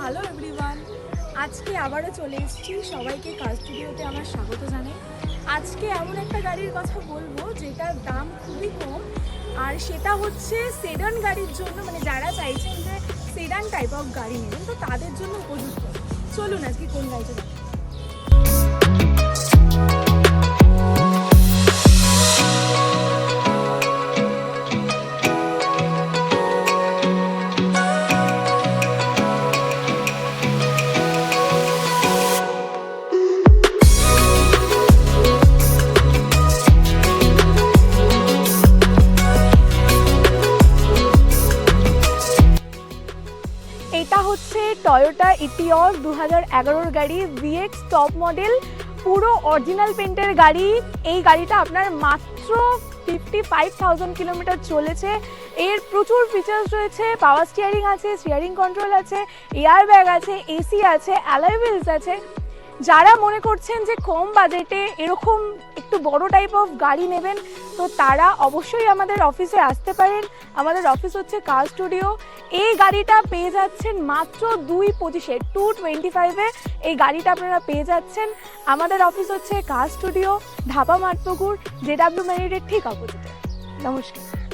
Hello everyone, আজকে আবারও চলে এসেছি। সবাইকে কার স্টুডিওতে আমার স্বাগত জানাই। আজকে এমন একটা গাড়ির কথা বলবো যেটার দাম খুবই কম, আর সেটা হচ্ছে সেডান গাড়ির জন্য, মানে যারা চাইছেন যে সেডান টাইপ অফ গাড়ি নেবেন তো তাদের জন্য উপযুক্ত। চলুন আজকে কোন গাড়িটা দেখি। এটা হচ্ছে টয়োটা ইটিওস 2011 গাড়ি, VX টপ মডেল, পুরো অরিজিনাল পেন্টের গাড়ি। এই গাড়িটা আপনার মাত্র 55,000 কিলোমিটার চলেছে। এর প্রচুর ফিচার্স রয়েছে, পাওয়ার স্টিয়ারিং আছে, স্টিয়ারিং কন্ট্রোল আছে, এয়ার ব্যাগ আছে, এসি আছে, অ্যালয় হুইলস আছে। যারা মনে করছেন যে কম বাজেটে এরকম একটু বড় টাইপ অফ গাড়ি নেবেন তো তারা অবশ্যই আমাদের অফিসে আসতে পারেন। আমাদের অফিস হচ্ছে কার স্টুডিও। এই গাড়িটা পেয়ে যাচ্ছেন মাত্র 225-এ, 225-এ এই গাড়িটা আপনারা পেয়ে যাচ্ছেন। আমাদের অফিস হচ্ছে কার স্টুডিও, ঢাবা মাঠপুকুর, JW মেরিটের ঠিক অপোজিটে। নমস্কার।